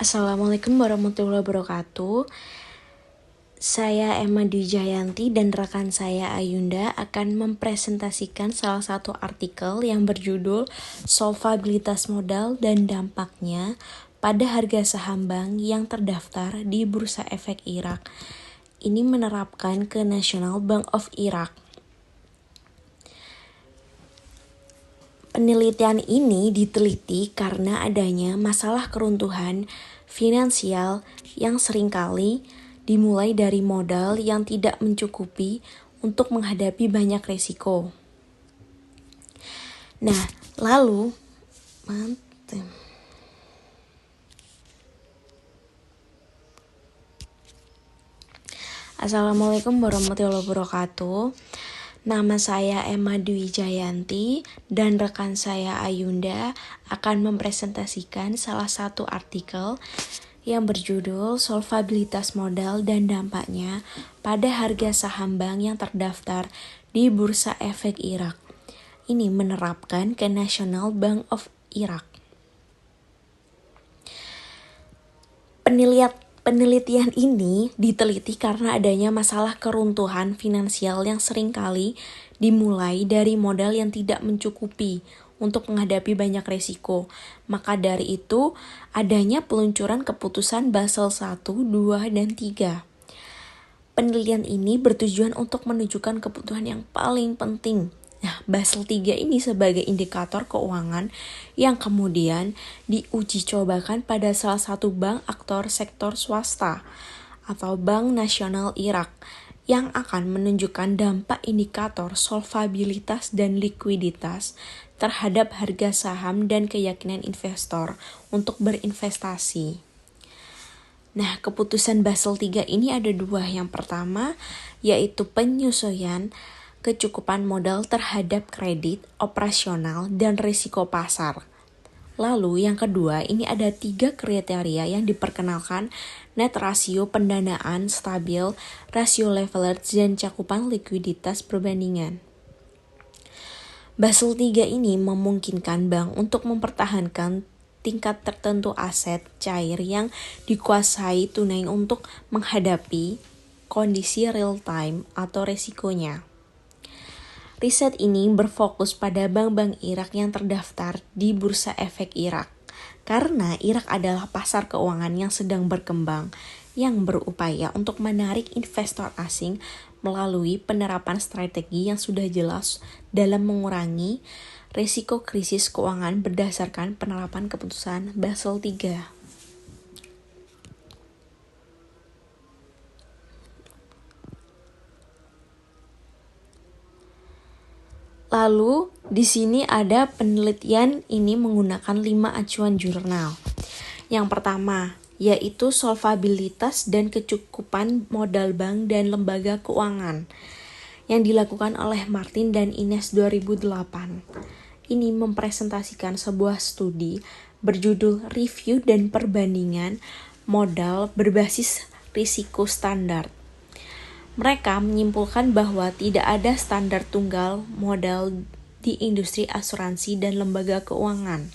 Assalamualaikum warahmatullahi wabarakatuh. Saya Emma Dwi Jayanti dan rekan saya Ayunda akan mempresentasikan salah satu artikel yang berjudul Solvabilitas Modal dan Dampaknya pada Harga Saham Bank yang Terdaftar di Bursa Efek Irak. Ini menerapkan ke National Bank of Iraq. Penelitian ini diteliti karena adanya masalah keruntuhan finansial yang seringkali dimulai dari modal yang tidak mencukupi untuk menghadapi banyak risiko. Nah, lalu Assalamualaikum warahmatullahi wabarakatuh. Nama saya Emma Dwi Jayanti dan rekan saya Ayunda akan mempresentasikan salah satu artikel yang berjudul Solvabilitas Modal dan Dampaknya pada Harga Saham Bank yang Terdaftar di Bursa Efek Irak. Ini menerapkan ke National Bank of Iraq. Penelitian ini diteliti karena adanya masalah keruntuhan finansial yang seringkali dimulai dari modal yang tidak mencukupi untuk menghadapi banyak risiko. Maka dari itu, adanya peluncuran keputusan Basel I, II, dan III. Penelitian ini bertujuan untuk menunjukkan kebutuhan yang paling penting. Nah, Basel III ini sebagai indikator keuangan yang kemudian diuji cobakan pada salah satu bank aktor sektor swasta atau Bank Nasional Irak yang akan menunjukkan dampak indikator solvabilitas dan likuiditas terhadap harga saham dan keyakinan investor untuk berinvestasi. Nah, keputusan Basel III ini ada dua. Yang pertama, yaitu penyesuaian kecukupan modal terhadap kredit, operasional, dan risiko pasar. Lalu yang kedua, ini ada 3 kriteria yang diperkenalkan: net rasio pendanaan stabil, rasio leverage, dan cakupan likuiditas perbandingan. Basel III ini memungkinkan bank untuk mempertahankan tingkat tertentu aset cair yang dikuasai tunai untuk menghadapi kondisi real time atau risikonya. Riset ini berfokus pada bank-bank Irak yang terdaftar di Bursa Efek Irak, karena Irak adalah pasar keuangan yang sedang berkembang, yang berupaya untuk menarik investor asing melalui penerapan strategi yang sudah jelas dalam mengurangi risiko krisis keuangan berdasarkan penerapan keputusan Basel III. Lalu, di sini ada penelitian ini menggunakan 5 acuan jurnal. Yang pertama, yaitu solvabilitas dan kecukupan modal bank dan lembaga keuangan, yang dilakukan oleh Martin dan Ines 2008. Ini mempresentasikan sebuah studi berjudul Review dan Perbandingan Modal Berbasis Risiko Standar. Mereka menyimpulkan bahwa tidak ada standar tunggal modal di industri asuransi dan lembaga keuangan.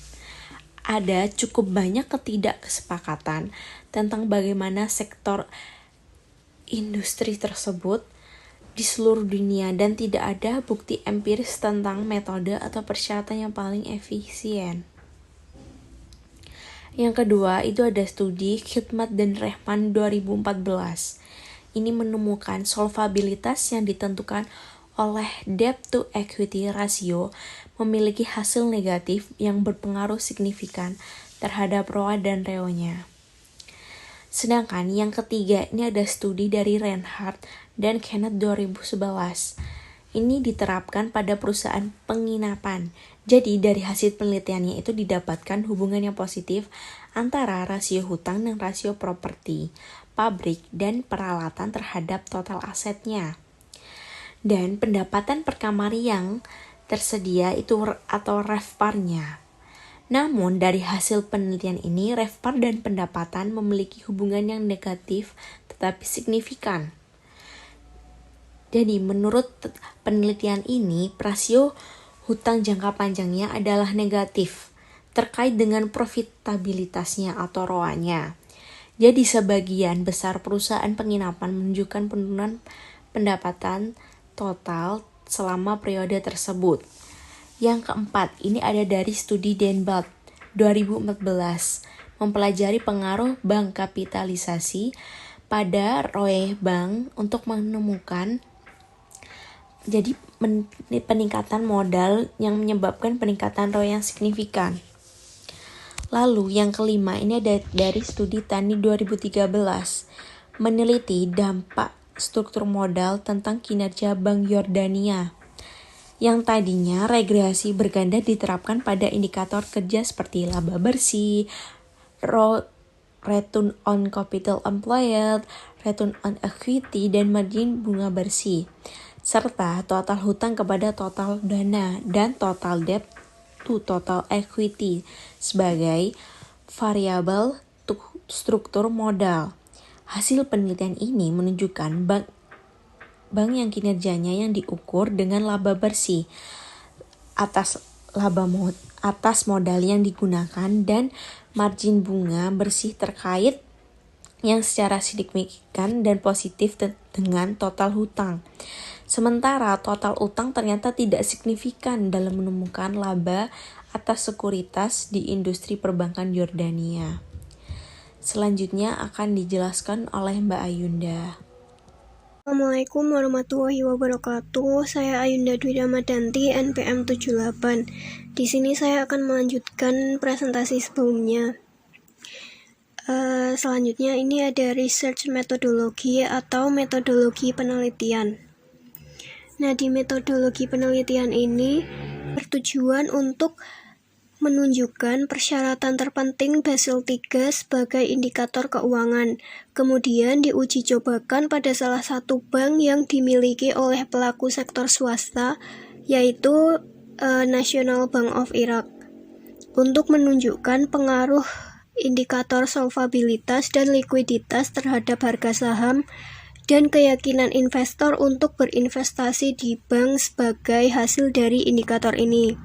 Ada cukup banyak ketidakkesepakatan tentang bagaimana sektor industri tersebut di seluruh dunia dan tidak ada bukti empiris tentang metode atau persyaratan yang paling efisien. Yang kedua, itu ada studi Khidmat dan Rehman 2014. Ini menemukan solvabilitas yang ditentukan oleh debt to equity ratio memiliki hasil negatif yang berpengaruh signifikan terhadap ROA dan REO-nya. Sedangkan yang ketiga, ini ada studi dari Reinhardt dan Kenneth 2011. Ini diterapkan pada perusahaan penginapan. Jadi dari hasil penelitiannya itu didapatkan hubungan yang positif antara rasio hutang dan rasio properti, pabrik, dan peralatan terhadap total asetnya. Dan pendapatan per kamar yang tersedia itu atau RevPAR-nya. Namun dari hasil penelitian ini, RevPAR dan pendapatan memiliki hubungan yang negatif tetapi signifikan. Jadi menurut penelitian ini, rasio hutang jangka panjangnya adalah negatif, terkait dengan profitabilitasnya atau ROA-nya. Jadi sebagian besar perusahaan penginapan menunjukkan penurunan pendapatan total selama periode tersebut. Yang keempat, ini ada dari studi Denbach 2014, mempelajari pengaruh bank kapitalisasi pada ROE bank untuk menemukan peningkatan modal yang menyebabkan peningkatan ROE yang signifikan. Lalu yang kelima, ini ada dari studi Tani 2013, meneliti dampak struktur modal tentang kinerja Bank Yordania. Yang tadinya regresi berganda diterapkan pada indikator kerja seperti laba bersih, return on capital employed, return on equity, dan margin bunga bersih, serta total hutang kepada total dana dan total debt to total equity sebagai variabel struktur modal. Hasil penelitian ini menunjukkan bank yang kinerjanya yang diukur dengan laba bersih atas modal yang digunakan dan margin bunga bersih terkait yang secara signifikan dan positif dengan total hutang. Sementara total utang ternyata tidak signifikan dalam menemukan laba atas sekuritas di industri perbankan Yordania. Selanjutnya akan dijelaskan oleh Mbak Ayunda. Assalamualaikum warahmatullahi wabarakatuh. Saya Ayunda Dwi Ramadanti, NPM 78. Di sini saya akan melanjutkan presentasi sebelumnya. Selanjutnya ini ada research metodologi atau metodologi penelitian. Nah, di metodologi penelitian ini bertujuan untuk menunjukkan persyaratan terpenting Basel III sebagai indikator keuangan. Kemudian diuji cobakan pada salah satu bank yang dimiliki oleh pelaku sektor swasta, yaitu National Bank of Iraq, untuk menunjukkan pengaruh indikator solvabilitas dan likuiditas terhadap harga saham dan keyakinan investor untuk berinvestasi di bank sebagai hasil dari indikator ini.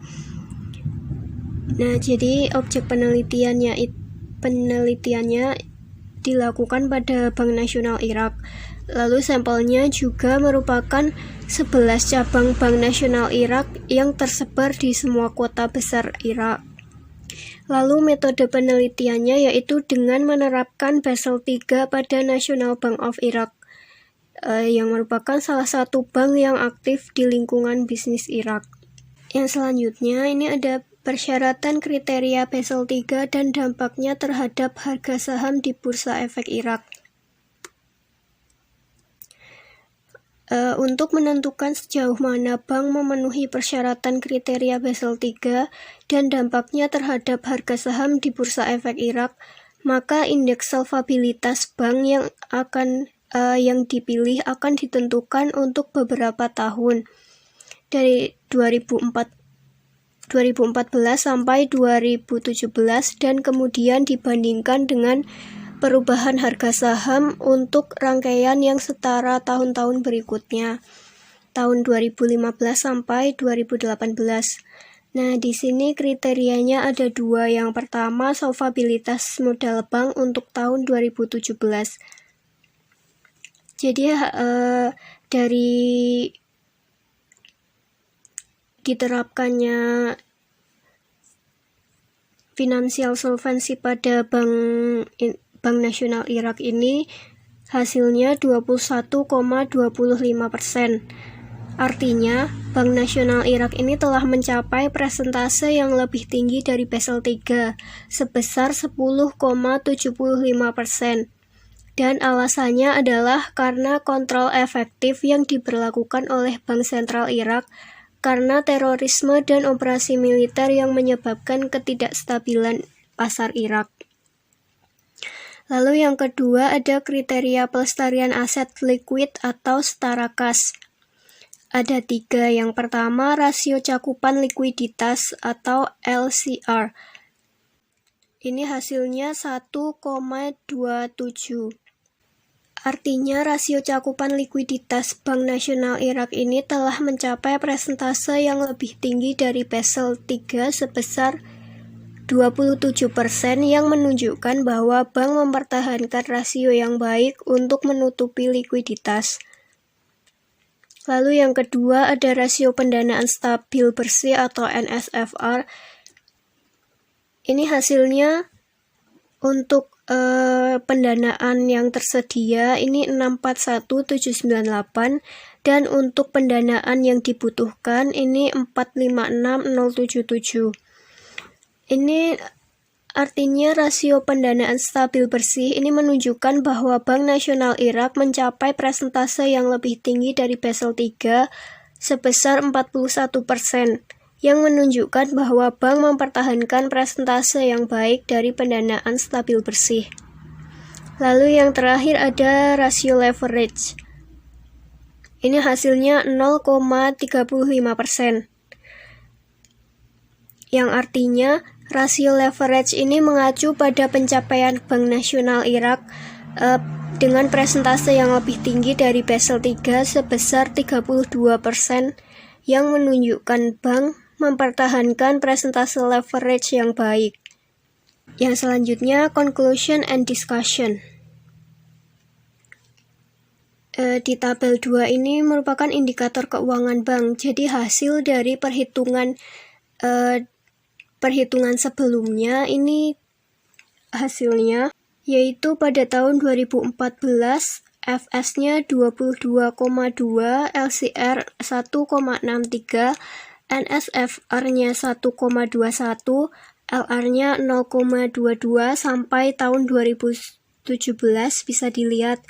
Nah, jadi objek penelitiannya dilakukan pada Bank Nasional Irak. Lalu sampelnya juga merupakan 11 cabang Bank Nasional Irak yang tersebar di semua kota besar Irak. Lalu metode penelitiannya yaitu dengan menerapkan Basel III pada National Bank of Iraq, yang merupakan salah satu bank yang aktif di lingkungan bisnis Irak. Yang selanjutnya ini ada persyaratan kriteria Basel III dan dampaknya terhadap harga saham di Bursa Efek Irak. Untuk menentukan sejauh mana bank memenuhi persyaratan kriteria Basel III dan dampaknya terhadap harga saham di Bursa Efek Irak, maka indeks solvabilitas bank yang dipilih akan ditentukan untuk beberapa tahun, dari 2014 sampai 2017, dan kemudian dibandingkan dengan perubahan harga saham untuk rangkaian yang setara tahun-tahun berikutnya, tahun 2015 sampai 2018. Nah, di sini kriterianya ada dua. Yang pertama, solvabilitas modal bank untuk tahun 2017. Jadi dari diterapkannya financial solvency pada Bank Nasional Irak ini hasilnya 21,25%. Artinya, Bank Nasional Irak ini telah mencapai persentase yang lebih tinggi dari Basel III, sebesar 10,75%. Dan alasannya adalah karena kontrol efektif yang diberlakukan oleh Bank Sentral Irak karena terorisme dan operasi militer yang menyebabkan ketidakstabilan pasar Irak. Lalu yang kedua ada kriteria pelestarian aset liquid atau setara kas. Ada 3. Yang pertama, rasio cakupan likuiditas atau LCR. Ini hasilnya 1,27. Artinya rasio cakupan likuiditas Bank Nasional Irak ini telah mencapai persentase yang lebih tinggi dari Basel III sebesar 27% yang menunjukkan bahwa bank mempertahankan rasio yang baik untuk menutupi likuiditas. Lalu yang kedua ada rasio pendanaan stabil bersih atau NSFR. Ini hasilnya untuk pendanaan yang tersedia ini 641.798 dan untuk pendanaan yang dibutuhkan ini 456.077. Ini artinya rasio pendanaan stabil bersih ini menunjukkan bahwa Bank Nasional Irak mencapai persentase yang lebih tinggi dari Basel III sebesar 41%, yang menunjukkan bahwa bank mempertahankan persentase yang baik dari pendanaan stabil bersih. Lalu yang terakhir ada rasio leverage. Ini hasilnya 0,35%. Yang artinya rasio leverage ini mengacu pada pencapaian Bank Nasional Irak dengan persentase yang lebih tinggi dari Basel III sebesar 32%, yang menunjukkan bank mempertahankan persentase leverage yang baik. Yang selanjutnya, conclusion and discussion. Di tabel 2 ini merupakan indikator keuangan bank. Jadi hasil dari perhitungan sebelumnya ini hasilnya, yaitu pada tahun 2014 FS-nya 22,2, LCR 1,63, NSFR-nya 1,21, LR-nya 0,22 sampai tahun 2017 bisa dilihat.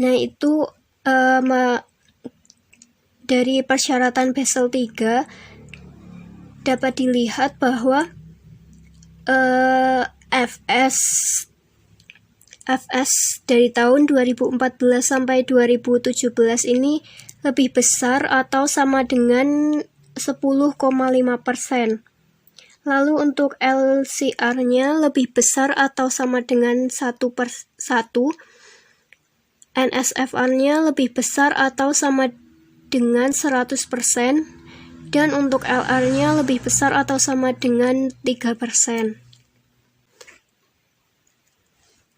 Nah, itu dari persyaratan Basel III dapat dilihat bahwa FS dari tahun 2014 sampai 2017 ini lebih besar atau sama dengan 10,5%. Lalu untuk LCR-nya lebih besar atau sama dengan 1/1. NSFR-nya lebih besar atau sama dengan 100%, dan untuk LR-nya lebih besar atau sama dengan 3%.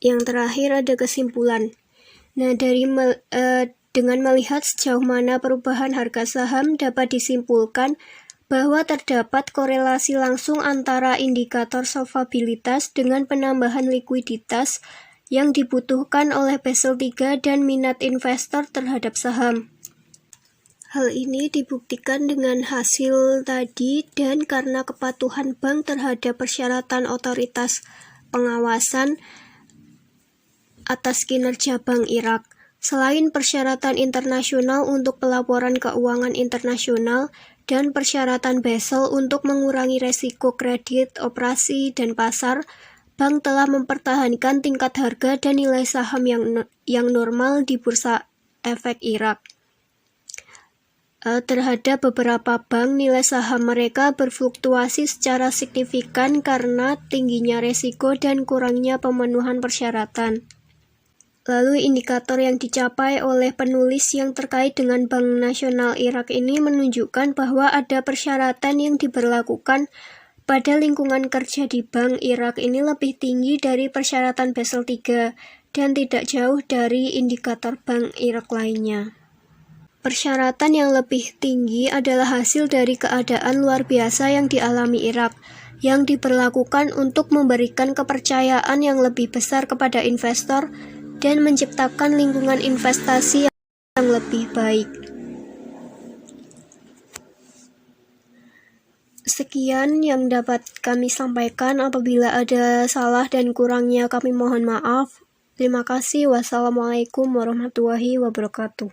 Yang terakhir ada kesimpulan. Nah, dengan melihat sejauh mana perubahan harga saham, dapat disimpulkan bahwa terdapat korelasi langsung antara indikator solvabilitas dengan penambahan likuiditas yang dibutuhkan oleh Basel III dan minat investor terhadap saham. Hal ini dibuktikan dengan hasil tadi dan karena kepatuhan bank terhadap persyaratan otoritas pengawasan atas kinerja Bank Irak. Selain persyaratan internasional untuk pelaporan keuangan internasional dan persyaratan Basel untuk mengurangi resiko kredit, operasi, dan pasar, bank telah mempertahankan tingkat harga dan nilai saham yang normal di Bursa Efek Irak. Terhadap beberapa bank, nilai saham mereka berfluktuasi secara signifikan karena tingginya resiko dan kurangnya pemenuhan persyaratan. Lalu indikator yang dicapai oleh penulis yang terkait dengan Bank Nasional Irak ini menunjukkan bahwa ada persyaratan yang diberlakukan pada lingkungan kerja di Bank Irak ini lebih tinggi dari persyaratan Basel III dan tidak jauh dari indikator Bank Irak lainnya. Persyaratan yang lebih tinggi adalah hasil dari keadaan luar biasa yang dialami Irak, yang diberlakukan untuk memberikan kepercayaan yang lebih besar kepada investor dan menciptakan lingkungan investasi yang lebih baik. Sekian yang dapat kami sampaikan. Apabila ada salah dan kurangnya kami mohon maaf. Terima kasih. Wassalamualaikum warahmatullahi wabarakatuh.